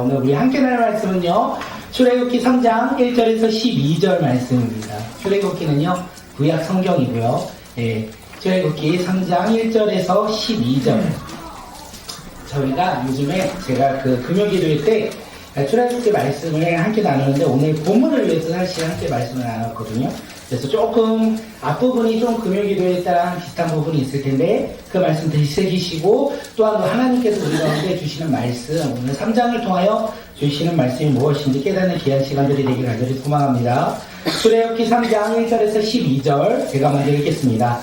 오늘 우리 함께 나눌 말씀은요, 출애굽기 3장 1절에서 12절 말씀입니다. 출애굽기는요, 구약 성경이고요. 출애굽기 3장 1절에서 12절. 저희가 요즘에 제가 그 금요기도일 때 출애굽기 말씀을 함께 나누는데 오늘 본문을 위해서 사실 함께 말씀을 나눴거든요. 그래서 조금 앞부분이 좀 금요기도에 따라 비슷한 부분이 있을 텐데 그 말씀 되새기시고 또한 하나님께서 우리 가운데 주시는 말씀, 오늘 3장을 통하여 주시는 말씀이 무엇인지 깨닫는 귀한 시간들이 되길 간절히 소망합니다. 출애굽기 3장 1절에서 12절 제가 먼저 읽겠습니다.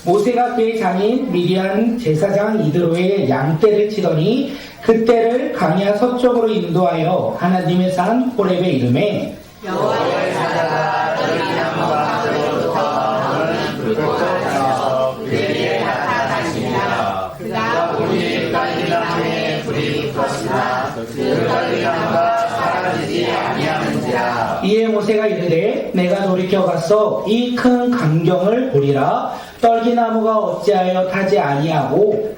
모세가 그의 장인 미디안 제사장 이드로의 양떼를 치더니 그 떼를 광야 서쪽으로 인도하여 하나님의 산 호렙에 이르매 여호와를 찾아가 절기나무가 들로부터 불꽃에서 그에게 나타나시니라. 그가 보니 갈리나무에 불이 붙었으나 그 갈리나무가 사라지지 아니하는지라. 이에 모세가 이르되 내가 돌이켜 가서 이 큰 광경을 보리라. 떨기나무가 어찌하여 타지 아니하는고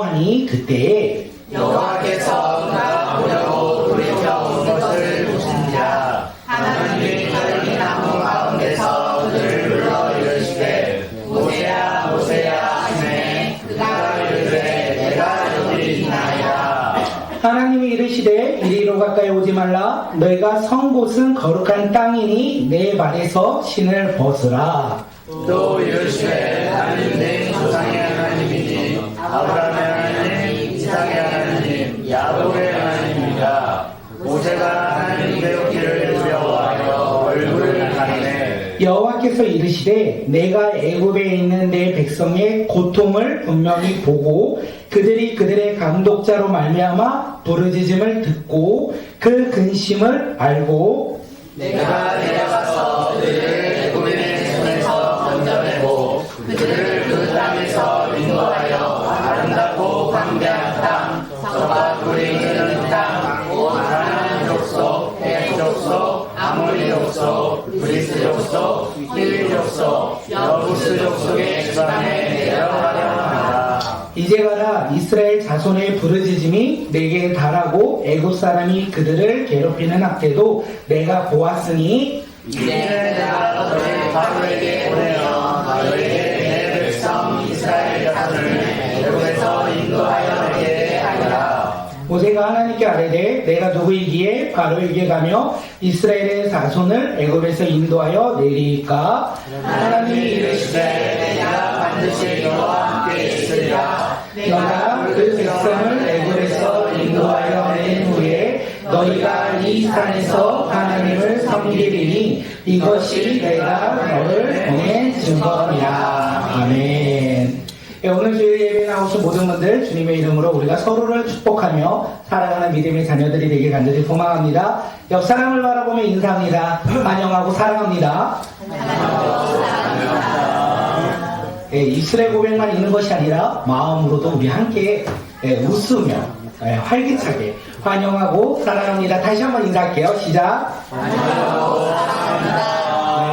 하니 그때에 여호와께서 그가 보려고 돌이켜 온 것을 보신지라. 하나님이 떨기나무 가운데서 그를 불러 이르시되 모세야 모세야 하시매 그가 이르되 내가 여기 있나이다. 하나님이 이르시되 이리로 가까이 오지 말라. 너희가 선 곳은 거룩한 땅이니 내 발에서 신을 벗으라. 또 이르시되 나는 내 조상의 하나님이니 아브라함의 하나님 이삭의 하나님 야곱의 하나님이다. 모세가 하나님 배우기를 두려워하여 얼굴을 가리네. 여호와께서 이르시되 내가 애굽에 있는 내 백성의 고통을 분명히 보고 그들이 그들의 강독자로 말미암아 부르짖음을 듣고 그 근심을 알고 내가 내려가서 그들을 애굽인의 손에서 건져내고 그들을 그 땅에서 인도하여 아름답고 광대한 땅 서가 꿀이 흐르는 땅 곧 가나안 족속, 헷 족속, 아모리 족속, 브리스 족속, 히위 족속, 여부스 족속의 지방에 내려가려 한다. 이제 가라. 이스라엘 자손의 부르짖음이 내게 달하고 애굽 사람이 그들을 괴롭히는 학대도 내가 보았으니 이제 내가 너를 바로에게 보내어 너에게 내 백성 이스라엘 자손을 애굽에서 인도하여 내게 하리라. 모세가 하나님께 아뢰되 내가 누구이기에 바로에게 가며 이스라엘의 자손을 애굽에서 인도하여 내리까? 하나님이 이르시되 내가 반드시 너와 함께 있으리라. 너가 그 백성을 애굽에서 인도하여 낸 후에 너희가 이 산에서 하나님을 섬기리니 이것이 내가 너를 보낸 증거니라. 아멘. 오늘 주일 예배에 나오신 모든 분들 주님의 이름으로 우리가 서로를 축복하며 살아가는 믿음의 자녀들이 되길 간절히 소망합니다. 옆 사람을 바라보며 인사합니다. 환영하고 사랑합니다. 입술의 고백만 있는 것이 아니라 마음으로도 우리 함께 웃으며 활기차게 환영하고 사랑합니다. 다시 한번 인사할게요. 시작.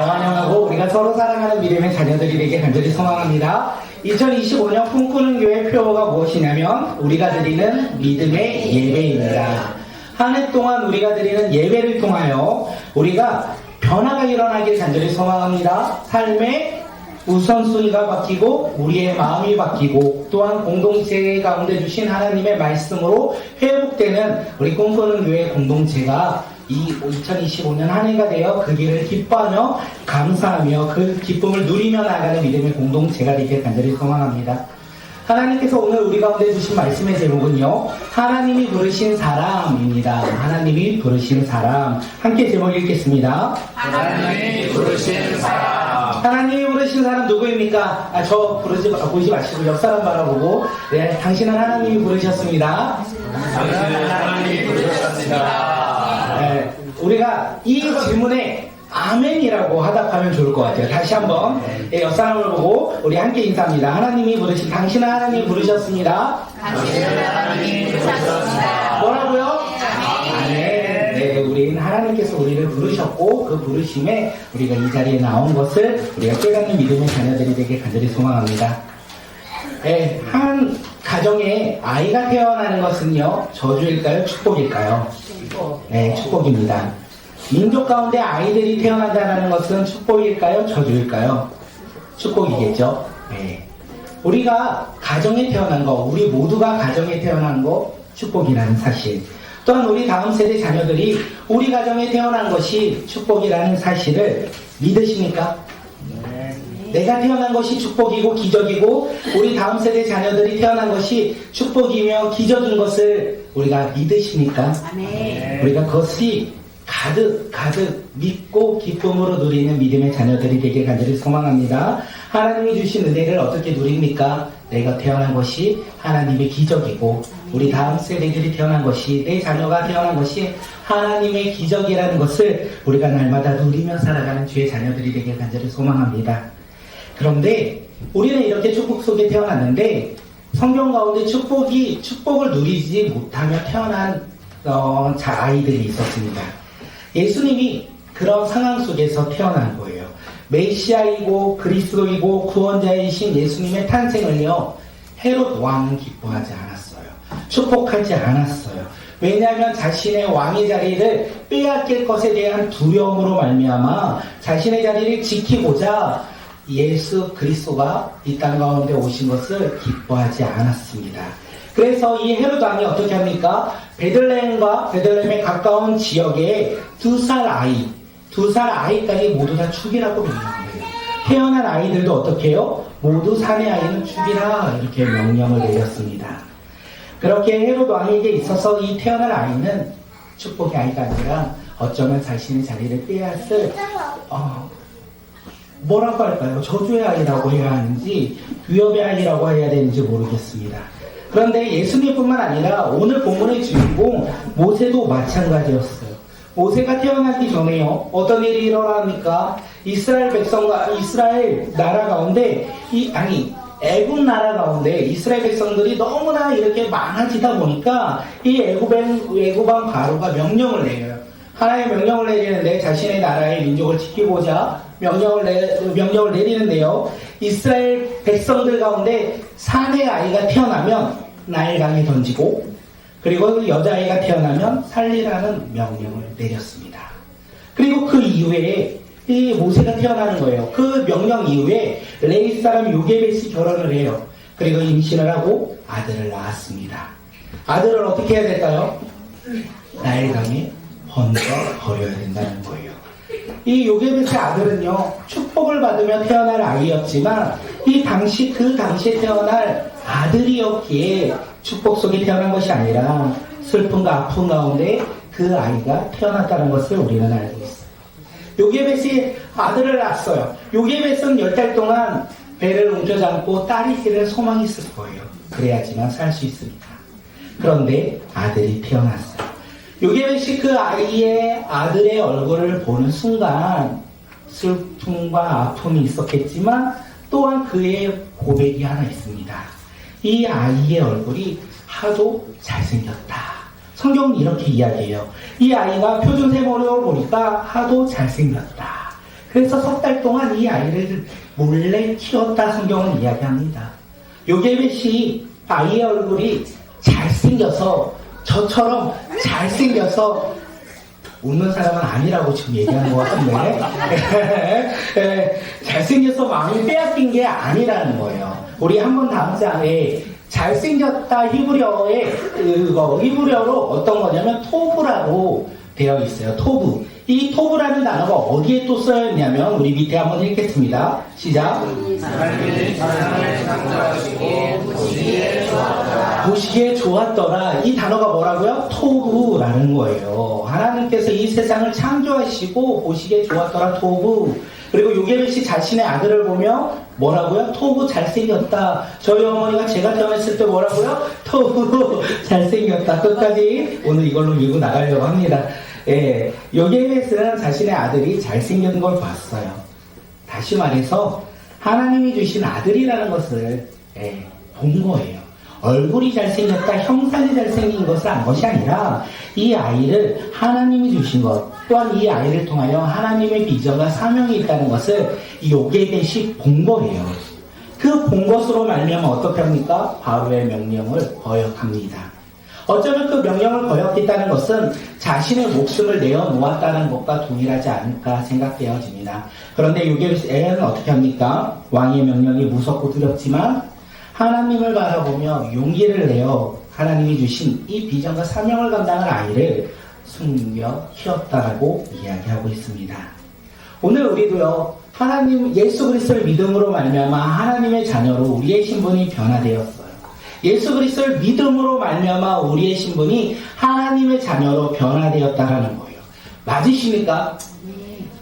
환영하고 우리가 서로 사랑하는 믿음의 자녀들이 되게 간절히 소망합니다. 2025년 꿈꾸는 교회 표어가 무엇이냐면 우리가 드리는 믿음의 예배입니다. 한 해 동안 우리가 드리는 예배를 통하여 우리가 변화가 일어나길 간절히 소망합니다. 삶의 우선순위가 바뀌고 우리의 마음이 바뀌고 또한 공동체 가운데 주신 하나님의 말씀으로 회복되는 우리 꿈꾸는 교회 공동체가 이 2025년 한 해가 되어 그 길을 기뻐하며 감사하며 그 기쁨을 누리며 나아가는 믿음의 공동체가 되길 간절히 소망합니다. 하나님께서 오늘 우리 가운데 주신 말씀의 제목은요, 하나님이 부르신 사람입니다. 하나님이 부르신 사람. 함께 제목 읽겠습니다. 하나님이 부르신 사람. 하나님이 부르신 사람 누구입니까? 저 보지 마시고 옆 사람 바라보고, 네, 당신은 하나님이 부르셨습니다. 당신은 하나님이 부르셨습니다. 네, 우리가 이 질문에 아멘이라고 하답하면 좋을 것 같아요. 다시 한번 옆 사람을 보고 우리 함께 인사합니다. 하나님이 부르신, 당신은 하나님이 부르셨습니다. 당신은 하나님이 부르셨습니다. 뭐라고요? 아멘. 네, 우리는 하나님께서 우리를 부르셨고 그 부르심에 우리가 이 자리에 나온 것을 우리가 깨닫는 믿음의 자녀들이 되게 간절히 소망합니다. 예, 한 가정에 아이가 태어나는 것은요, 저주일까요? 축복일까요? 네, 축복입니다. 민족 가운데 아이들이 태어난다는 것은 축복일까요? 저주일까요? 축복이겠죠. 네. 우리가 가정에 태어난 거, 우리 모두가 가정에 태어난 거 축복이라는 사실. 또한 우리 다음 세대 자녀들이 우리 가정에 태어난 것이 축복이라는 사실을 믿으십니까? 내가 태어난 것이 축복이고 기적이고 우리 다음 세대 자녀들이 태어난 것이 축복이며 기적인 것을 우리가 믿으십니까? 우리가 그것이 가득 믿고 기쁨으로 누리는 믿음의 자녀들이 되길 간절히 소망합니다. 하나님이 주신 은혜를 어떻게 누립니까? 내가 태어난 것이 하나님의 기적이고 우리 다음 세대들이 태어난 것이, 내 자녀가 태어난 것이 하나님의 기적이라는 것을 우리가 날마다 누리며 살아가는 주의 자녀들이 되길 간절히 소망합니다. 그런데 우리는 이렇게 축복 속에 태어났는데 성경 가운데 축복을 누리지 못하며 태어난 아이들이 있었습니다. 예수님이 그런 상황 속에서 태어난 거예요. 메시아이고 그리스도이고 구원자이신 예수님의 탄생을요, 헤롯 왕은 기뻐하지 않았어요. 축복하지 않았어요. 왜냐하면 자신의 왕의 자리를 빼앗길 것에 대한 두려움으로 말미암아 자신의 자리를 지키고자 예수 그리스도가 이 땅 가운데 오신 것을 기뻐하지 않았습니다. 그래서 이 헤롯 왕이 어떻게 합니까? 베들레헴과 베들레헴에 가까운 지역에 두 살 아이까지 모두 다 죽이라고 명령해요. 태어난 아이들도 어떻게 해요? 모두 사내 아이는 죽이라 이렇게 명령을 내렸습니다. 그렇게 헤롯 왕에게 있어서 이 태어날 아이는 축복의 아이가 아니라 어쩌면 자신의 자리를 빼앗을 뭐라고 할까요? 저주의 아이라고 해야 하는지 위협의 아이라고 해야 되는지 모르겠습니다. 그런데 예수님뿐만 아니라 오늘 본문의 주인공 모세도 마찬가지였어요. 모세가 태어나기 전에요, 어떤 일이 일어납니까? 이스라엘 나라 가운데 애굽 나라 가운데 이스라엘 백성들이 너무나 이렇게 많아지다 보니까 이 애굽 왕 바로가 명령을 내려요. 하나의 명령을 내리는데 자신의 나라의 민족을 지키고자 명령을 내리는데요. 이스라엘 백성들 가운데 사내 아이가 태어나면 나일강에 던지고, 그리고 여자아이가 태어나면 살리라는 명령을 내렸습니다. 그리고 그 이후에 이 모세가 태어나는 거예요. 그 명령 이후에 레위 사람 요게벳이 결혼을 해요. 그리고 임신을 하고 아들을 낳았습니다. 아들을 어떻게 해야 될까요? 나일강에 번져 버려야 된다는 거예요. 이 요게벳의 아들은요, 축복을 받으며 태어날 아이였지만 그 당시에 태어날 아들이었기에 축복 속에 태어난 것이 아니라 슬픔과 아픔 가운데 그 아이가 태어났다는 것을 우리는 알고 있어요. 요게벳이 아들을 낳았어요. 요게벳은 10달 동안 배를 움켜잡고 딸이기를 소망했을 거예요. 그래야지만 살 수 있으니까. 그런데 아들이 태어났어요. 요게벳이 그 아들의 얼굴을 보는 순간 슬픔과 아픔이 있었겠지만 또한 그의 고백이 하나 있습니다. 이 아이의 얼굴이 하도 잘생겼다. 성경은 이렇게 이야기해요. 이 아이가 표준 세모를 보니까 하도 잘생겼다. 그래서 3달 동안 이 아이를 몰래 키웠다 성경은 이야기합니다. 요게벳이 아이의 얼굴이 잘생겨서, 저처럼 잘생겨서, 웃는 사람은 아니라고 지금 얘기하는 것 같은데 잘생겨서 마음이 빼앗긴 게 아니라는 거예요. 우리 한번 다음 장에 잘생겼다 히브리어로 어떤 거냐면 토브라고 되어 있어요. 토브. 이 토브라는 단어가 어디에 또 쓰여있냐면 우리 밑에 한번 읽겠습니다. 시작. 하나님이 세상을 창조하시고 보시기에 좋았더라. 이 단어가 뭐라고요? 토브라는 거예요. 하나님께서 이 세상을 창조하시고 보시기에 좋았더라. 토브. 그리고 요게벳이 자신의 아들을 보며 뭐라고요? 토브 잘생겼다. 저희 어머니가 제가 태어났을 때 뭐라고요? 토브 잘생겼다. 끝까지 오늘 이걸로 밀고 나가려고 합니다. 예, 요게벳은 자신의 아들이 잘생긴 걸 봤어요. 다시 말해서 하나님이 주신 아들이라는 것을 본 거예요. 얼굴이 잘생겼다, 형상이 잘생긴 것을 안 것이 아니라 이 아이를 하나님이 주신 것, 또한 이 아이를 통하여 하나님의 비전과 사명이 있다는 것을 이 요게벳이 본 거예요. 그 본 것으로 말미암아 어떻게 합니까? 바로의 명령을 거역합니다. 어쩌면 그 명령을 거역했다는 것은 자신의 목숨을 내어놓았다는 것과 동일하지 않을까 생각되어집니다. 그런데 요게벳은 어떻게 합니까? 왕의 명령이 무섭고 두렵지만 하나님을 바라보며 용기를 내어 하나님이 주신 이 비전과 사명을 감당할 아이를 숨겨 키웠다라고 이야기하고 있습니다. 오늘 우리도요, 하나님 예수 그리스도를 믿음으로 말미암아 하나님의 자녀로 우리의 신분이 변화되었어요. 예수 그리스도를 믿음으로 말미암아 우리의 신분이 하나님의 자녀로 변화되었다라는 거예요. 맞으십니까?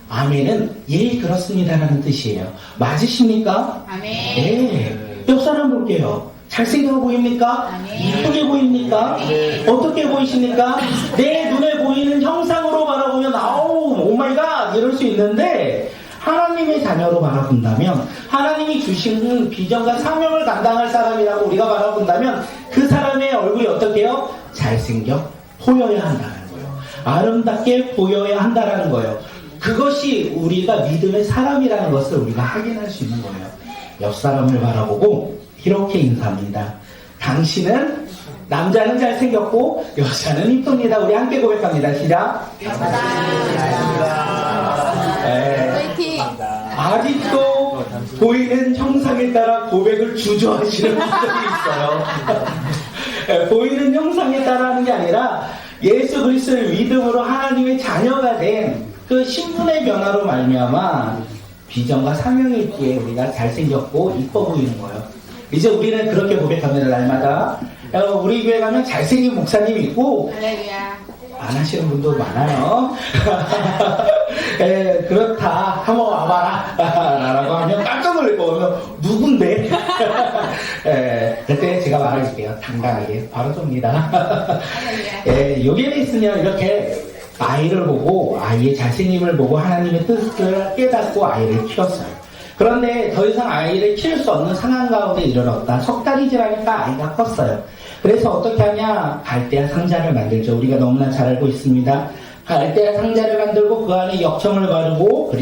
아멘은 예 그렇습니다라는 뜻이에요. 맞으십니까? 아멘. 네. 옆 사람 볼게요. 잘생겨 보입니까? 아멘. 이쁘게 보입니까? 아멘. 어떻게 보이십니까? 내 눈에 보이는 형상으로 바라보면 아우 오마이갓 이럴 수 있는데 하나님의 자녀로 바라본다면 하나님이 주신 비전과 사명을 감당할 사람이라고 우리가 바라본다면 그 사람의 얼굴이 어떻게 해요? 잘생겨 보여야 한다는 거예요. 아름답게 보여야 한다는 거예요. 그것이 우리가 믿음의 사람이라는 것을 우리가 확인할 수 있는 거예요. 옆 사람을 바라보고 이렇게 인사합니다. 당신은 남자는 잘생겼고 여자는 이쁩니다. 우리 함께 고백합니다. 시작. 네. 화이팅! 아직도 보이는 형상에 따라 고백을 주저하시는 분들이 있어요. 네, 보이는 형상에 따라 하는 게 아니라 예수 그리스도의 믿음으로 하나님의 자녀가 된 그 신분의 변화로 말미암아 비전과 사명이 있기에 우리가 잘생겼고 이뻐 보이는 거예요. 이제 우리는 그렇게 고백합니다. 날마다 우리 교회 가면 잘생긴 목사님이 있고 할렐루야. 안 하시는 분도 많아요. 예, 그렇다. 한번 와봐라. 라고 하면 깜짝 놀랄 거면 누군데? 예, 그때 제가 말해줄게요. 당당하게. 바로 줍니다. 예, 여기에 있으면 이렇게 아이를 보고 아이의 잘생김을 보고 하나님의 뜻을 깨닫고 아이를 키웠어요. 그런데 더 이상 아이를 키울 수 없는 상황 가운데 이르렀다. 석 달이 지나니까 아이가 컸어요. 그래서 어떻게 하냐? 갈대아 상자를 만들죠. 우리가 너무나 잘 알고 있습니다. 갈대아 상자를 만들고 그 안에 역청을 바르고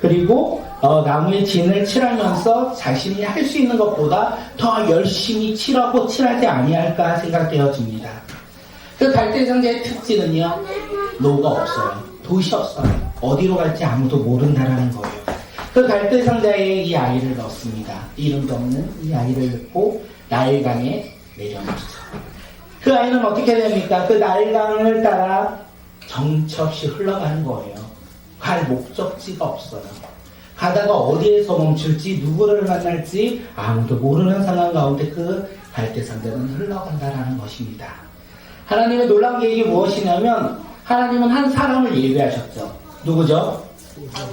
그리고 나무에 진을 칠하면서 자신이 할 수 있는 것보다 더 열심히 칠하고 칠하지 아니할까 생각되어집니다. 그 갈대아 상자의 특징은요, 노가 없어요. 돛이 없어요. 어디로 갈지 아무도 모른다라는 거예요. 그 갈대 상자에 이 아이를 넣습니다. 이름도 없는 이 아이를 넣고 나일강에 내려놓죠. 그 아이는 어떻게 됩니까? 그 나일강을 따라 정처 없이 흘러가는 거예요. 갈 목적지가 없어요. 가다가 어디에서 멈출지 누구를 만날지 아무도 모르는 상황 가운데 그 갈대 상자는 흘러간다라는 것입니다. 하나님의 놀라운 계획이 무엇이냐면 하나님은 한 사람을 예비하셨죠. 누구죠?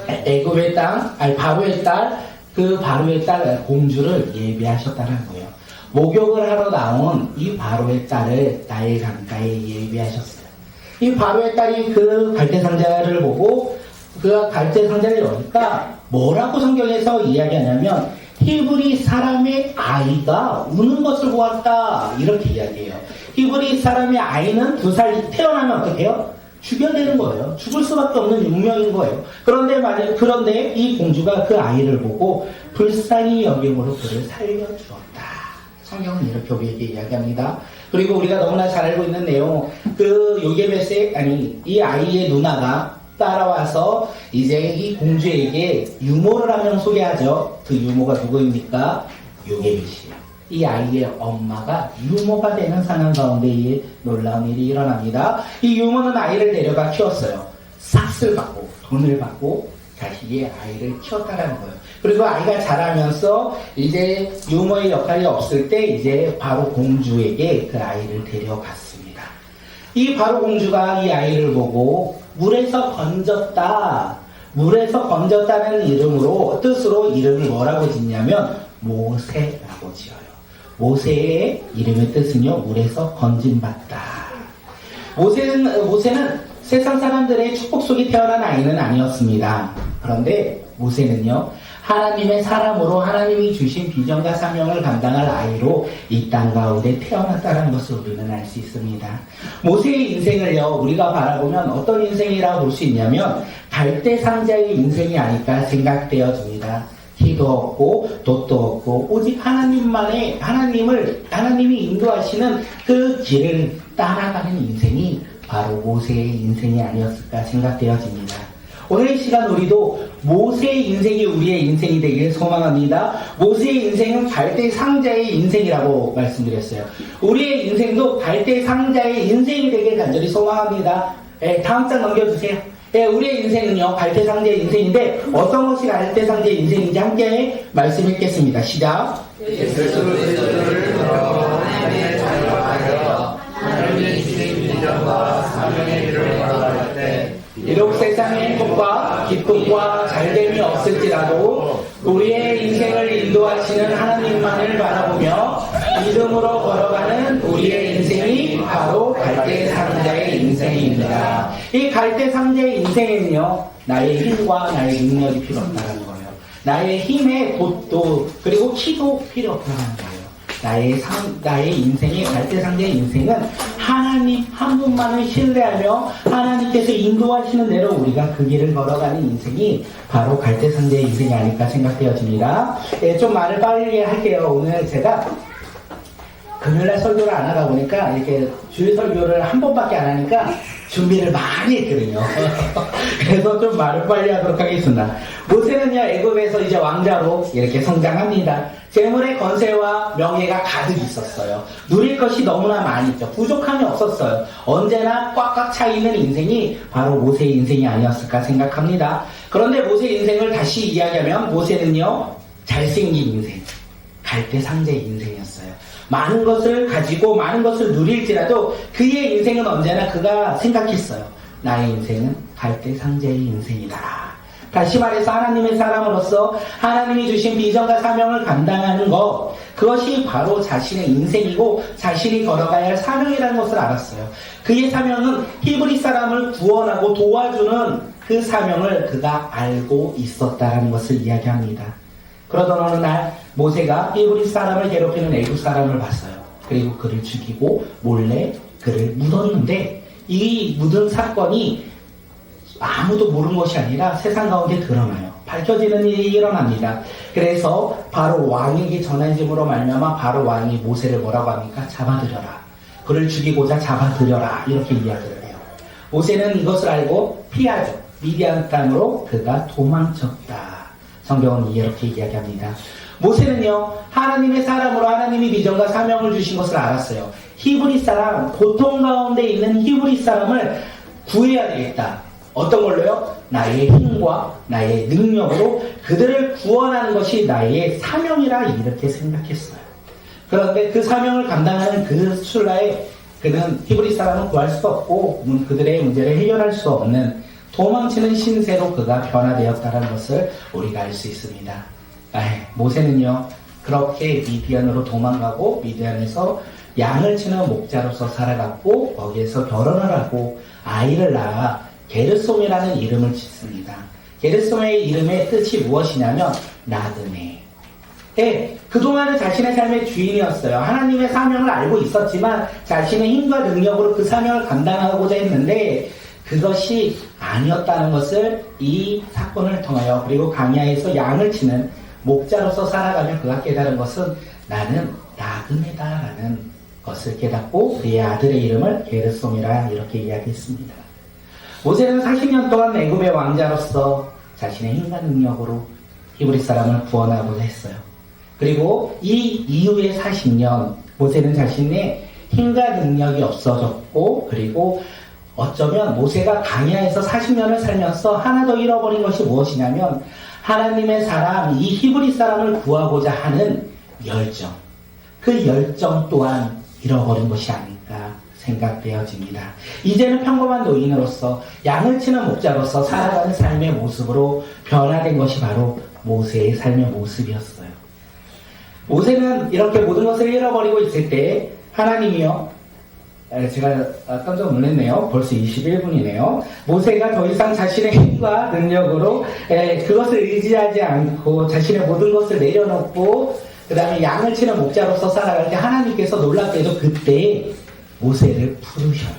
애굽의 땅, 바로의 딸, 그 바로의 딸 공주를 예비하셨다는 거예요. 목욕을 하러 나온 이 바로의 딸을 나일 강가에 예비하셨어요. 이 바로의 딸이 그 갈대 상자를 보고 그 갈대 상자를 여니까 뭐라고 성경에서 이야기하냐면 히브리 사람의 아이가 우는 것을 보았다 이렇게 이야기해요. 히브리 사람의 아이는 2살 태어나면 어떻게 해요? 죽여야 되는 거예요. 죽을 수밖에 없는 운명인 거예요. 그런데 이 공주가 그 아이를 보고 불쌍히 여김으로 그를 살려주었다. 성경은 이렇게 우리에게 이야기합니다. 그리고 우리가 너무나 잘 알고 있는 내용, 이 아이의 누나가 따라와서 이제 이 공주에게 유모를 하면 소개하죠. 그 유모가 누구입니까? 요게벳이에요. 이 아이의 엄마가 유모가 되는 상황 가운데 이 놀라운 일이 일어납니다. 이 유모는 아이를 데려가 키웠어요. 삭슬 받고 돈을 받고 자식의 아이를 키웠다라는 거예요. 그리고 아이가 자라면서 이제 유모의 역할이 없을 때 이제 바로 공주에게 그 아이를 데려갔습니다. 이 바로 공주가 이 아이를 보고 물에서 건졌다. 물에서 건졌다는 뜻으로 이름을 뭐라고 짓냐면 모세라고 지어요. 모세의 이름의 뜻은요, 물에서 건짐받다. 모세는 세상 사람들의 축복 속에 태어난 아이는 아니었습니다. 그런데 모세는요, 하나님의 사람으로 하나님이 주신 비전과 사명을 감당할 아이로 이 땅 가운데 태어났다는 것을 우리는 알 수 있습니다. 모세의 인생을요, 우리가 바라보면 어떤 인생이라고 볼 수 있냐면 갈대 상자의 인생이 아닐까 생각되어집니다. 피도 없고 돛도 없고 오직 하나님이 인도하시는 그 길을 따라가는 인생이 바로 모세의 인생이 아니었을까 생각되어집니다. 오늘 이 시간 우리도 모세의 인생이 우리의 인생이 되길 소망합니다. 모세의 인생은 갈대 상자의 인생이라고 말씀드렸어요. 우리의 인생도 갈대 상자의 인생이 되길 간절히 소망합니다. 다음 장 넘겨주세요. 우리의 인생은요, 갈대 상자의 인생인데 어떤 것이 갈대 상자의 인생인지 함께 말씀 읽겠습니다. 시작. 예수 그리스도를 들어 하나님의 자녀가 되어 하나님의 주신 비전과 사명의 길을 걸어갈 때 비록 세상의 행복과 기쁨과 잘됨이 없을지라도 우리의 인생을 인도하시는 하나님만을 바라보며 믿음으로 걸어가는 우리의 인생이 바로 갈대 상자의 인생입니다. 이 갈대 상자의 인생에는요, 나의 힘과 나의 능력이 필요 없다는 거예요. 나의 힘의 돛도 그리고 키도 필요 없다는 거예요. 나의 인생의 갈대 상자의 인생은 하나님 한 분만을 신뢰하며 하나님께서 인도하시는 대로 우리가 그 길을 걸어가는 인생이 바로 갈대 상자의 인생이 아닐까 생각되어집니다. 좀 말을 빨리 할게요. 오늘 제가 금요일날 설교를 안 하다 보니까 이렇게 주일 설교를 한 번밖에 안 하니까 준비를 많이 했거든요. 그래서 좀 말을 빨리 하도록 하겠습니다. 모세는요, 애굽에서 이제 왕자로 이렇게 성장합니다. 재물의 건세와 명예가 가득 있었어요. 누릴 것이 너무나 많이 있죠. 부족함이 없었어요. 언제나 꽉꽉 차 있는 인생이 바로 모세의 인생이 아니었을까 생각합니다. 그런데 모세의 인생을 다시 이야기하면 모세는요, 잘생긴 인생, 갈대 상자의 인생이었어요. 많은 것을 가지고 많은 것을 누릴지라도 그의 인생은 언제나 그가 생각했어요. 나의 인생은 갈대 상자의 인생이다. 다시 말해서 하나님의 사람으로서 하나님이 주신 비전과 사명을 감당하는 것, 그것이 바로 자신의 인생이고 자신이 걸어가야 할 사명이라는 것을 알았어요. 그의 사명은 히브리 사람을 구원하고 도와주는 그 사명을 그가 알고 있었다는 것을 이야기합니다. 그러던 어느 날 모세가 히브리 사람을 괴롭히는 애굽 사람을 봤어요. 그리고 그를 죽이고 몰래 그를 묻었는데 이 묻은 사건이 아무도 모르는 것이 아니라 세상 가운데 드러나요. 밝혀지는 일이 일어납니다. 그래서 바로 왕에게 전해짐으로 말미암아 바로 왕이 모세를 뭐라고 합니까? 잡아들여라. 그를 죽이고자 잡아들여라. 이렇게 이야기를 해요. 모세는 이것을 알고 피하죠. 미디안 땅으로 그가 도망쳤다. 성경은 이렇게 이야기합니다. 모세는요, 하나님의 사람으로 하나님이 비전과 사명을 주신 것을 알았어요. 히브리 사람, 고통 가운데 있는 히브리 사람을 구해야 되겠다. 어떤 걸로요? 나의 힘과 나의 능력으로 그들을 구원하는 것이 나의 사명이라 이렇게 생각했어요. 그런데 그 사명을 감당하는 그 순간에 그는 히브리 사람을 구할 수도 없고 그들의 문제를 해결할 수 없는 도망치는 신세로 그가 변화되었다는 것을 우리가 알 수 있습니다. 모세는요, 그렇게 미디안으로 도망가고 미디안에서 양을 치는 목자로서 살아갔고 거기에서 결혼을 하고 아이를 낳아 게르솜이라는 이름을 짓습니다. 게르솜의 이름의 뜻이 무엇이냐면 나그네. 그동안은 자신의 삶의 주인이었어요. 하나님의 사명을 알고 있었지만 자신의 힘과 능력으로 그 사명을 감당하고자 했는데 그것이 아니었다는 것을 이 사건을 통하여 그리고 광야에서 양을 치는 목자로서 살아가며 그가 깨달은 것은 나는 나그네다라는 것을 깨닫고 그의 아들의 이름을 게르솜이라 이렇게 이야기했습니다. 모세는 40년 동안 애굽의 왕자로서 자신의 힘과 능력으로 히브리 사람을 구원하고자 했어요. 그리고 이 이후의 40년 모세는 자신의 힘과 능력이 없어졌고 그리고 어쩌면 모세가 광야에서 40년을 살면서 하나 더 잃어버린 것이 무엇이냐면 하나님의 사람, 이 히브리 사람을 구하고자 하는 열정, 그 열정 또한 잃어버린 것이 아닐까 생각되어집니다. 이제는 평범한 노인으로서 양을 치는 목자로서 살아가는 삶의 모습으로 변화된 것이 바로 모세의 삶의 모습이었어요. 모세는 이렇게 모든 것을 잃어버리고 있을 때 하나님이요, 제가 깜짝 놀랐네요. 벌써 21분이네요. 모세가 더 이상 자신의 힘과 능력으로 그것을 의지하지 않고 자신의 모든 것을 내려놓고 그 다음에 양을 치는 목자로서 살아갈 때 하나님께서 놀랍게도 그때 모세를 부르셔요.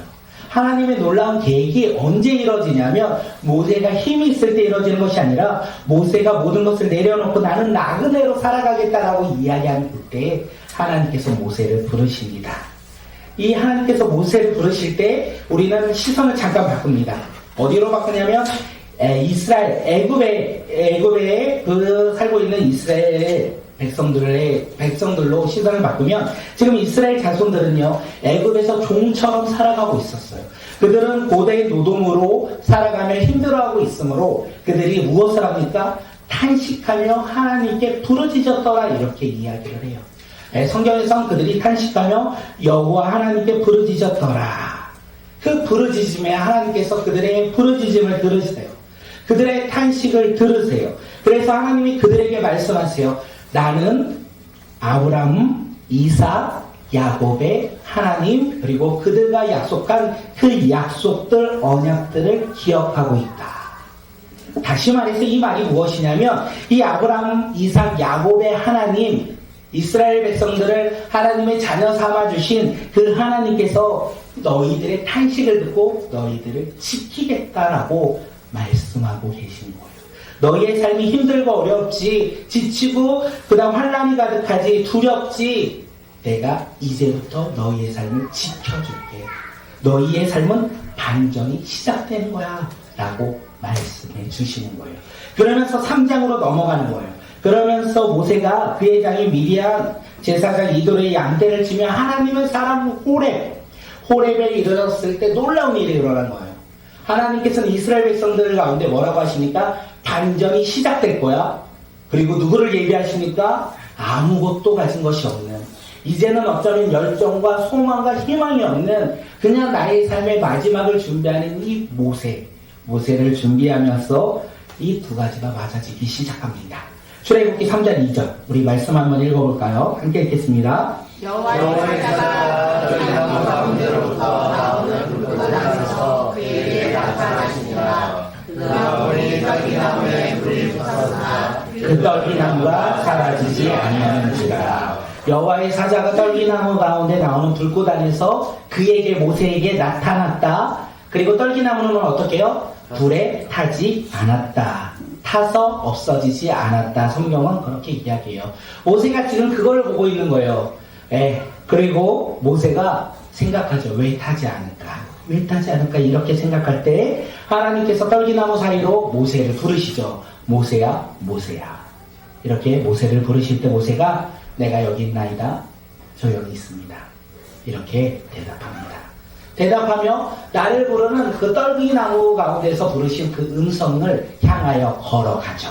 하나님의 놀라운 계획이 언제 이루어지냐면 모세가 힘이 있을 때 이루어지는 것이 아니라 모세가 모든 것을 내려놓고 나는 나그네로 살아가겠다라고 이야기하는 그때 하나님께서 모세를 부르십니다. 이 하나님께서 모세를 부르실 때 우리는 시선을 잠깐 바꿉니다. 어디로 바꾸냐면 이스라엘 애굽에 그 살고 있는 이스라엘 백성들로 시선을 바꾸면 지금 이스라엘 자손들은요 애굽에서 종처럼 살아가고 있었어요. 그들은 고대 노동으로 살아가며 힘들어하고 있으므로 그들이 무엇을 합니까? 탄식하며 하나님께 부르짖었더라 이렇게 이야기를 해요. 성경에선 그들이 탄식하며 여호와 하나님께 부르짖었더라. 그 부르짖음에 하나님께서 그들의 부르짖음을 들으세요. 그들의 탄식을 들으세요. 그래서 하나님이 그들에게 말씀하세요. 나는 아브라함, 이삭, 야곱의 하나님 그리고 그들과 약속한 그 약속들, 언약들을 기억하고 있다. 다시 말해서 이 말이 무엇이냐면 이 아브라함, 이삭, 야곱의 하나님 이스라엘 백성들을 하나님의 자녀 삼아주신 그 하나님께서 너희들의 탄식을 듣고 너희들을 지키겠다라고 말씀하고 계신 거예요. 너희의 삶이 힘들고 어렵지, 지치고 그 다음 환난이 가득하지, 두렵지, 내가 이제부터 너희의 삶을 지켜줄게. 너희의 삶은 반전이 시작되는 거야 라고 말씀해 주시는 거예요. 그러면서 3장으로 넘어가는 거예요. 그러면서 모세가 그의 장인 미디안 제사장 이돌의 양떼를 치며 하나님의 사람 호렙에 이르렀을 때 놀라운 일이 일어난 거예요. 하나님께서는 이스라엘 백성들 가운데 뭐라고 하십니까? 반전이 시작될 거야. 그리고 누구를 예비하십니까? 아무것도 가진 것이 없는, 이제는 어쩌면 열정과 소망과 희망이 없는 그냥 나의 삶의 마지막을 준비하는 이 모세를 준비하면서 이 두 가지가 맞아지기 시작합니다. 출애굽기 3장 2절 우리 말씀 한번 읽어볼까요? 함께 읽겠습니다. 여호와의 사자가 열나무 가운데로부터 나오는 불꽃나무에서 그에게 나타나시니라. 그가 머리 떨기나무에 불이 붙었으나 그 떨기나무가 사라지지 아니하는지라. 여호와의 사자가 떨기나무 가운데 나오는 불꽃 안에서 그에게 모세에게 나타났다. 그리고 떨기나무는 어떻게 해요? 불에 타지 않았다. 타서 없어지지 않았다. 성경은 그렇게 이야기해요. 모세가 지금 그걸 보고 있는 거예요. 그리고 모세가 생각하죠. 왜 타지 않을까? 왜 타지 않을까? 이렇게 생각할 때 하나님께서 떨기나무 사이로 모세를 부르시죠. 모세야, 모세야. 이렇게 모세를 부르실 때 모세가 내가 여기 있나이다. 저 여기 있습니다. 이렇게 대답합니다. 대답하며 나를 부르는 그 떨기나무 가운데서 부르신 그 음성을 향하여 걸어가죠.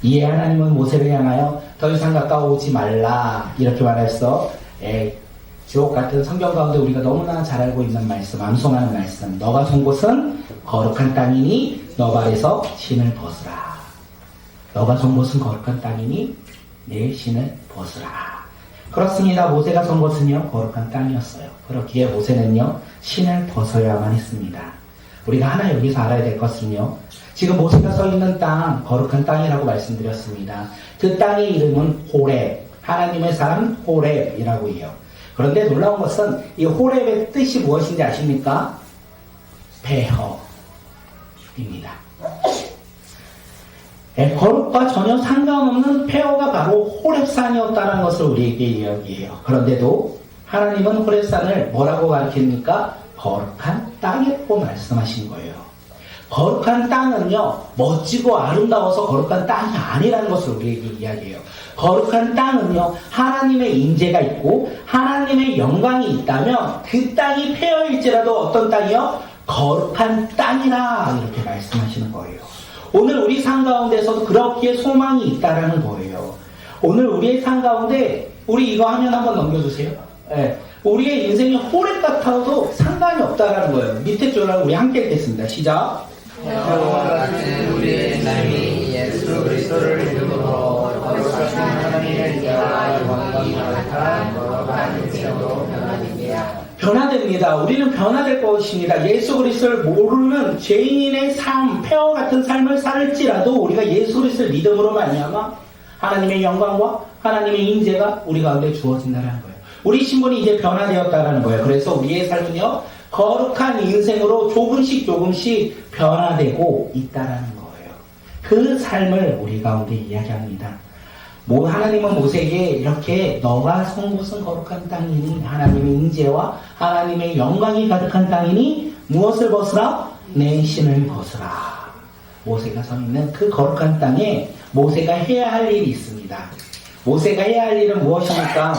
이에 하나님은 모세를 향하여 더 이상 가까워오지 말라 이렇게 말했어. 지옥 같은 성경 가운데 우리가 너무나 잘 알고 있는 말씀, 암송하는 말씀. 너가 선 곳은 거룩한 땅이니 너 발에서 신을 벗으라. 너가 선 곳은 거룩한 땅이니 내 신을 벗으라. 그렇습니다. 모세가 선 곳은요 거룩한 땅이었어요. 그렇기에 모세는요 신을 벗어야만 했습니다. 우리가 하나 여기서 알아야 될 것은요, 지금 모세가 서 있는 땅 거룩한 땅이라고 말씀드렸습니다. 그 땅의 이름은 호렙, 하나님의 사람 호렙이라고 해요. 그런데 놀라운 것은 이 호렙의 뜻이 무엇인지 아십니까? 폐허입니다. 거룩과 전혀 상관없는 폐허가 바로 호렙산이었다는 것을 우리에게 이야기해요. 그런데도 하나님은 호렙산을 뭐라고 가르칩니까? 거룩한 땅이라고 말씀하신 거예요. 거룩한 땅은요 멋지고 아름다워서 거룩한 땅이 아니라는 것을 우리에게 이야기해요. 거룩한 땅은요 하나님의 임재가 있고 하나님의 영광이 있다면 그 땅이 폐허일지라도 어떤 땅이요? 거룩한 땅이라 이렇게 말씀하시는 거예요. 오늘 우리 삶 가운데서도 그렇게 소망이 있다라는 거예요. 오늘 우리의 삶 가운데 우리 이거 화면 한번 넘겨주세요. 우리의 인생이 호렙 같아도 상관이 없다라는 거예요. 밑에 줄을 우리 함께 읽겠습니다. 시작. 여호와 같은 우리의 삶이 예수 그리스도를 이름으로 거룩하신 하나님의 은혜와 영광이 가득한 거룩한 인생으로 변화됩니다. 변화됩니다. 우리는 변화될 것입니다. 예수 그리스도를 모르는 죄인의 삶, 폐허 같은 삶을 살지라도 우리가 예수 그리스도를 믿음으로 말미암아 하나님의 영광과 하나님의 임재가 우리 가운데 주어진다는 거예요. 우리 신분이 이제 변화되었다는 거예요. 그래서 우리의 삶은요 거룩한 인생으로 조금씩 변화되고 있다라는 거예요. 그 삶을 우리 가운데 이야기합니다. 하나님은 모세에게 이렇게 너가 선 곳은 거룩한 땅이니 하나님의 임재와 하나님의 영광이 가득한 땅이니 무엇을 벗으라? 내 신을 벗으라. 모세가 서 있는 그 거룩한 땅에 모세가 해야 할 일이 있습니다. 모세가 해야 할 일은 무엇입니까?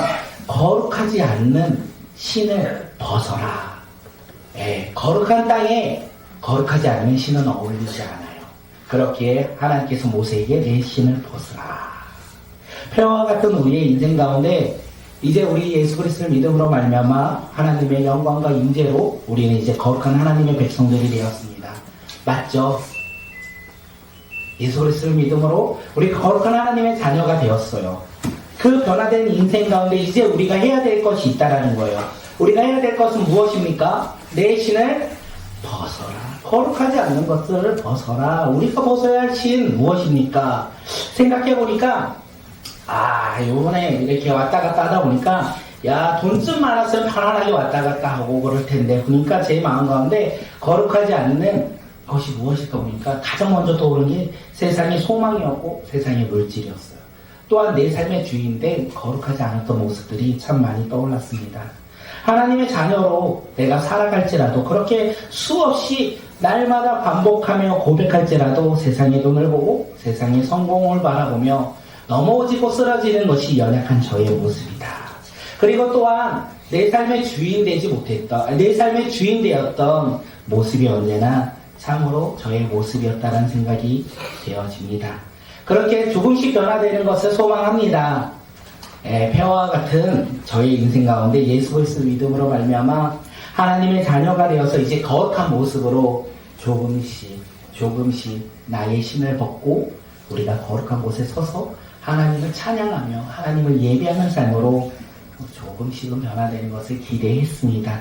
거룩하지 않는 신을 벗어라. 거룩한 땅에 거룩하지 않은 신은 어울리지 않아요. 그렇기에 하나님께서 모세에게 내 신을 벗으라. 폐허와 같은 우리의 인생 가운데 이제 우리 예수 그리스도를 믿음으로 말미암아 하나님의 영광과 임재로 우리는 이제 거룩한 하나님의 백성들이 되었습니다. 맞죠? 예수 그리스도를 믿음으로 우리 거룩한 하나님의 자녀가 되었어요. 그 변화된 인생 가운데 이제 우리가 해야 될 것이 있다라는 거예요. 우리가 해야 될 것은 무엇입니까? 내 신을 벗어라. 거룩하지 않는 것들을 벗어라. 우리가 벗어야 할 신 무엇입니까? 생각해보니까 요번에 이렇게 왔다 갔다 하다 보니까 돈 좀 많았으면 편안하게 왔다 갔다 하고 그럴 텐데 그러니까 제 마음 가운데 거룩하지 않는 것이 무엇일까 보니까 가장 먼저 떠오른 게 세상의 소망이었고 세상의 물질이었어요. 또한 내 삶의 주인인데 거룩하지 않았던 모습들이 참 많이 떠올랐습니다. 하나님의 자녀로 내가 살아갈지라도 그렇게 수없이 날마다 반복하며 고백할지라도 세상의 돈을 보고 세상의 성공을 바라보며 넘어지고 쓰러지는 것이 연약한 저의 모습이다. 그리고 또한 내 삶의 주인 되지 못했던, 내 삶의 주인 되었던 모습이 언제나 참으로 저의 모습이었다는 생각이 되어집니다. 그렇게 조금씩 변화되는 것을 소망합니다. 폐허와 같은 저의 인생 가운데 예수 그리스도 믿음으로 말미암아 하나님의 자녀가 되어서 이제 거룩한 모습으로 조금씩 나의 신을 벗고 우리가 거룩한 곳에 서서 하나님을 찬양하며 하나님을 예배하는 삶으로 조금씩은 변화되는 것을 기대했습니다.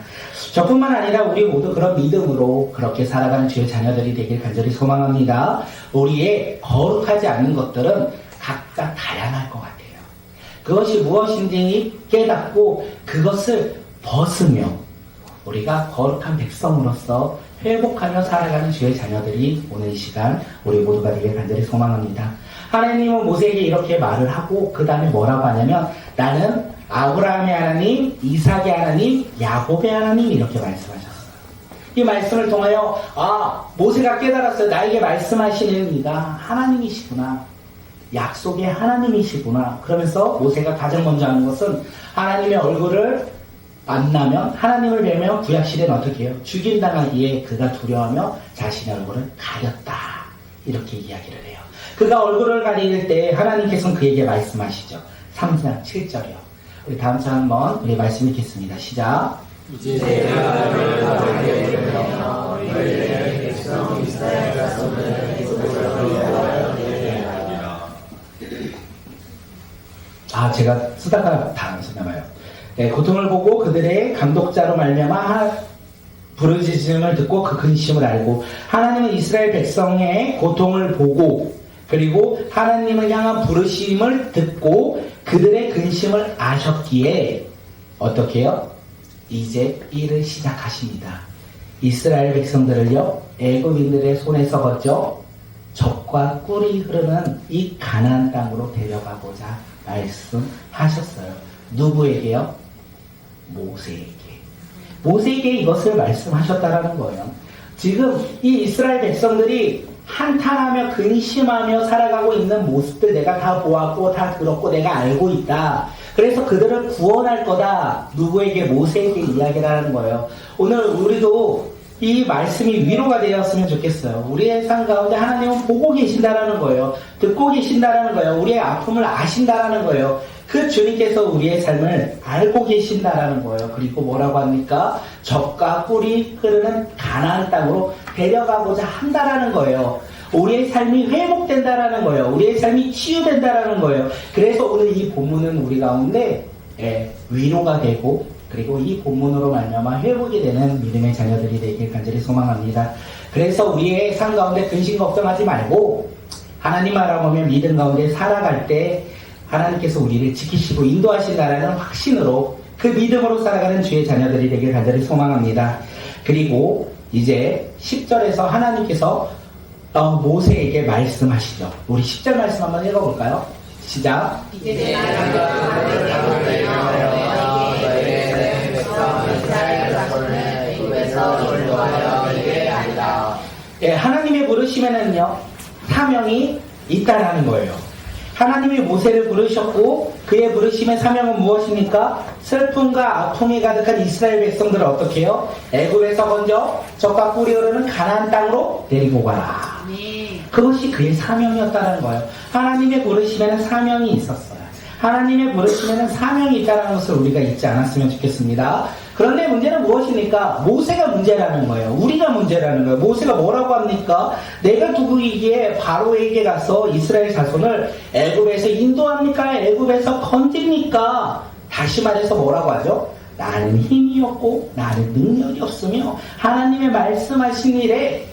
저뿐만 아니라 우리 모두 그런 믿음으로 그렇게 살아가는 주의 자녀들이 되길 간절히 소망합니다. 우리의 거룩하지 않는 것들은 각각 다양할 것 같아요. 그것이 무엇인지 깨닫고 그것을 벗으며 우리가 거룩한 백성으로서 회복하며 살아가는 주의 자녀들이 오늘 이 시간 우리 모두가 되길 간절히 소망합니다. 하나님은 모세에게 이렇게 말을 하고 그 다음에 뭐라고 하냐면 나는 아브라함의 하나님, 이삭의 하나님, 야곱의 하나님 이렇게 말씀하셨어요. 이 말씀을 통하여 모세가 깨달았어요. 나에게 말씀하시는 이가 하나님이시구나. 약속의 하나님이시구나. 그러면서 모세가 가장 먼저 하는 것은 하나님의 얼굴을 만나면 하나님을 뵈면 구약시대는 어떻게 해요? 죽임당하기에 그가 두려워하며 자신의 얼굴을 가렸다. 이렇게 이야기를 해요. 그가 얼굴을 가릴 때 하나님께서는 그에게 말씀하시죠. 3장 7절이요. 우리 다음 장 한번 우리 말씀 읽겠습니다. 시작. 이제 내가 너를 가게 되며 너희의 백성 이스라엘 자손을 제가 쓰다가 다 하셨나봐요. 고통을 보고 그들의 감독자로 말미암아 부르짖음을 듣고 그 근심을 알고 하나님은 이스라엘 백성의 고통을 보고 그리고 하나님을 향한 부르심을 듣고 그들의 근심을 아셨기에 어떻게 해요? 이제 일을 시작하십니다. 이스라엘 백성들을요 애굽인들의 손에서 걷죠 젖과 꿀이 흐르는 이 가나안 땅으로 데려가고자 말씀하셨어요. 누구에게요? 모세에게 이것을 말씀하셨다라는 거예요. 지금 이 이스라엘 백성들이 한탄하며 근심하며 살아가고 있는 모습들 내가 다 보았고 다 들었고 내가 알고 있다. 그래서 그들을 구원할 거다. 누구에게? 모세에게 이야기를 하는 거예요. 오늘 우리도 이 말씀이 위로가 되었으면 좋겠어요. 우리의 삶 가운데 하나님은 보고 계신다라는 거예요. 듣고 계신다라는 거예요. 우리의 아픔을 아신다라는 거예요. 그 주님께서 우리의 삶을 알고 계신다라는 거예요. 그리고 뭐라고 합니까? 젖과 꿀이 흐르는 가나안 땅으로 데려가고자 한다라는 거예요. 우리의 삶이 회복된다라는 거예요. 우리의 삶이 치유된다라는 거예요. 그래서 오늘 이 본문은 우리 가운데 위로가 되고 그리고 이 본문으로 말미암아 회복이 되는 믿음의 자녀들이 되길 간절히 소망합니다. 그래서 우리의 삶 가운데 근심 걱정하지 말고 하나님 알아보며 믿음 가운데 살아갈 때 하나님께서 우리를 지키시고 인도하신다라는 확신으로 그 믿음으로 살아가는 주의 자녀들이 되길 간절히 소망합니다. 그리고 이제 10절에서 하나님께서 모세에게 말씀하시죠. 우리 10절 말씀 한번 읽어볼까요? 시작. 이제 너희의 백성 이스라엘 자손을 애굽에서 인도하여 이게 아니다. 예, 하나님의 부르심에는요 사명이 있다라는 거예요. 하나님이 모세를 부르셨고 그의 부르심의 사명은 무엇입니까? 슬픔과 아픔이 가득한 이스라엘 백성들을 어떻게 해요? 애굽에서 먼저 적과 꿀이 흐르는 가나안 땅으로 데리고 가라. 그것이 그의 사명이었다는 거예요. 하나님의 부르심에는 사명이 있었어요. 하나님의 부르심에는 사명이 있다는 것을 우리가 잊지 않았으면 좋겠습니다. 그런데 문제는 무엇입니까? 모세가 문제라는 거예요. 우리가 문제라는 거예요. 모세가 뭐라고 합니까? 내가 누구이기에 바로에게 가서 이스라엘 자손을 애굽에서 인도합니까? 애굽에서 건집니까? 다시 말해서 뭐라고 하죠? 나는 힘이 없고 나는 능력이 없으며 하나님의 말씀하신 일에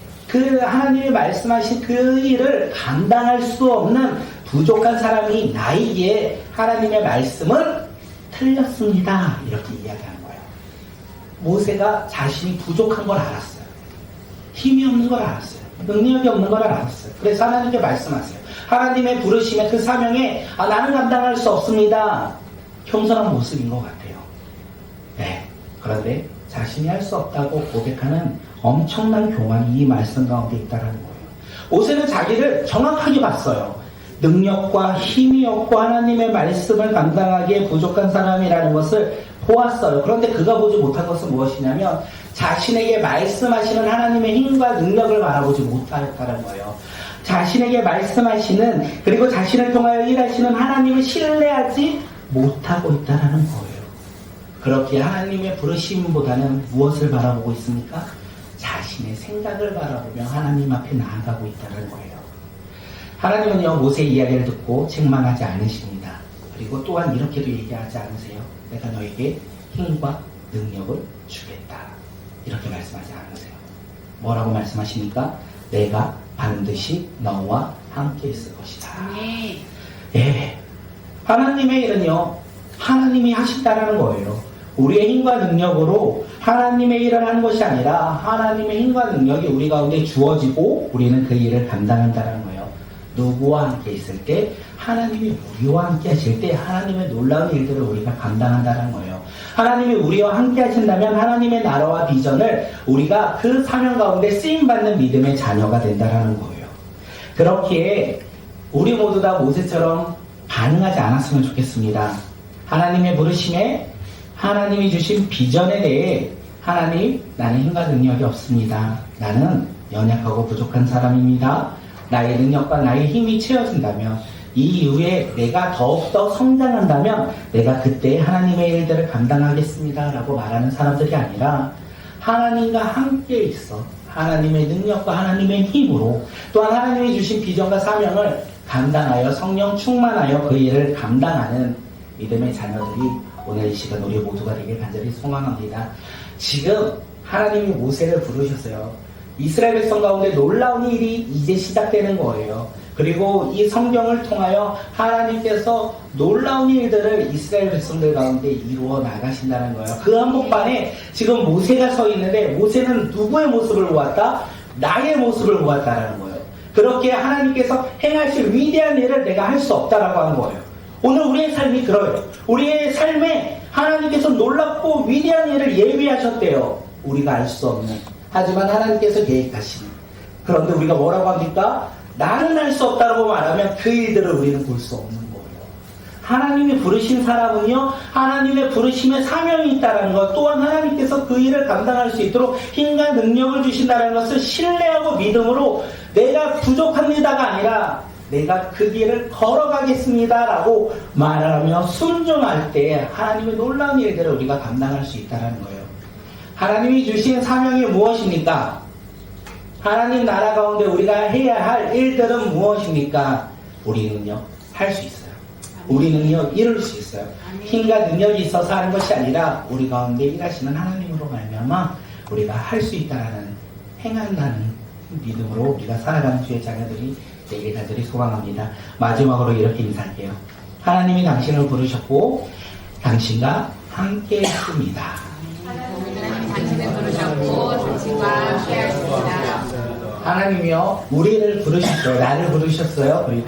하나님이 말씀하신 그 일을 감당할 수 없는 부족한 사람이 나이기에 하나님의 말씀은 틀렸습니다. 이렇게 이야기하는 거예요. 모세가 자신이 부족한 걸 알았어요. 힘이 없는 걸 알았어요. 능력이 없는 걸 알았어요. 그래서 하나님께 말씀하세요. 하나님의 부르심에 그 사명에 나는 감당할 수 없습니다. 겸손한 모습인 것 같아요. 네. 그런데 자신이 할 수 없다고 고백하는 엄청난 교만이 이 말씀 가운데 있다는 거예요. 모세는 자기를 정확하게 봤어요. 능력과 힘이 없고 하나님의 말씀을 감당하기에 부족한 사람이라는 것을 보았어요. 그런데 그가 보지 못한 것은 무엇이냐면 자신에게 말씀하시는 하나님의 힘과 능력을 바라보지 못하였다는 거예요. 자신에게 말씀하시는 그리고 자신을 통하여 일하시는 하나님을 신뢰하지 못하고 있다는 거예요. 그렇게 하나님의 부르심보다는 무엇을 바라보고 있습니까? 자신의 생각을 바라보며 하나님 앞에 나아가고 있다는 거예요. 하나님은요 모세의 이야기를 듣고 책망하지 않으십니다. 그리고 또한 이렇게도 얘기하지 않으세요. 내가 너에게 힘과 능력을 주겠다. 이렇게 말씀하지 않으세요. 뭐라고 말씀하십니까? 내가 반드시 너와 함께 있을 것이다. 예. 하나님의 일은요 하나님이 하신다라는 거예요. 우리의 힘과 능력으로 하나님의 일을 하는 것이 아니라 하나님의 힘과 능력이 우리 가운데 주어지고 우리는 그 일을 감당한다는 거예요. 누구와 함께 있을 때? 하나님이 우리와 함께 하실 때 하나님의 놀라운 일들을 우리가 감당한다는 거예요. 하나님이 우리와 함께 하신다면 하나님의 나라와 비전을 우리가 그 사명 가운데 쓰임받는 믿음의 자녀가 된다는 거예요. 그렇기에 우리 모두 다 모세처럼 반응하지 않았으면 좋겠습니다. 하나님의 부르심에 하나님이 주신 비전에 대해 하나님 나는 힘과 능력이 없습니다. 나는 연약하고 부족한 사람입니다. 나의 능력과 나의 힘이 채워진다면 이 이후에 내가 더욱더 성장한다면 내가 그때 하나님의 일들을 감당하겠습니다 라고 말하는 사람들이 아니라 하나님과 함께 있어 하나님의 능력과 하나님의 힘으로 또한 하나님이 주신 비전과 사명을 감당하여 성령 충만하여 그 일을 감당하는 믿음의 자녀들이 오늘 이 시간 우리 모두가 되길 간절히 소망합니다. 지금 하나님이 모세를 부르셨어요. 이스라엘 백성 가운데 놀라운 일이 이제 시작되는 거예요. 그리고 이 성경을 통하여 하나님께서 놀라운 일들을 이스라엘 백성들 가운데 이루어 나가신다는 거예요. 그 한복판에 지금 모세가 서 있는데 모세는 누구의 모습을 보았다? 나의 모습을 보았다라는 거예요. 그렇게 하나님께서 행하실 위대한 일을 내가 할 수 없다라고 하는 거예요. 오늘 우리의 삶이 그래요. 우리의 삶에 하나님께서 놀랍고 위대한 일을 예비하셨대요. 우리가 알 수 없는. 하지만 하나님께서 계획하시는. 그런데 우리가 뭐라고 합니까? 나는 할 수 없다고 말하면 그 일들을 우리는 볼 수 없는 거예요. 하나님이 부르신 사람은요, 하나님의 부르심에 사명이 있다는 것, 또한 하나님께서 그 일을 감당할 수 있도록 힘과 능력을 주신다는 것을 신뢰하고 믿음으로 내가 부족합니다가 아니라 내가 그 길을 걸어가겠습니다 라고 말하며 순종할 때 하나님의 놀라운 일들을 우리가 감당할 수 있다는 거예요. 하나님이 주신 사명이 무엇입니까? 하나님 나라 가운데 우리가 해야 할 일들은 무엇입니까? 우리는요 할 수 있어요. 우리는요 이룰 수 있어요. 힘과 능력이 있어서 하는 것이 아니라 우리 가운데 일하시는 하나님으로 말미암아 우리가 할 수 있다라는 행한다는 믿음으로 우리가 살아가는 주의 자녀들이 되길 간절히 소망합니다. 마지막으로 이렇게 인사할게요. 하나님이 당신을 부르셨고 당신과 함께 했습니다. 하나님은 당신을 부르셨고 하나님이요 우리를 부르셨어요. 나를 부르셨어요. 그리고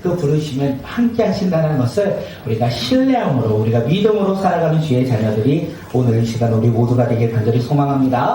그 부르시면 함께 하신다는 것을 우리가 신뢰함으로 우리가 믿음으로 살아가는 주의 자녀들이 오늘 이 시간 우리 모두가 되길 간절히 소망합니다.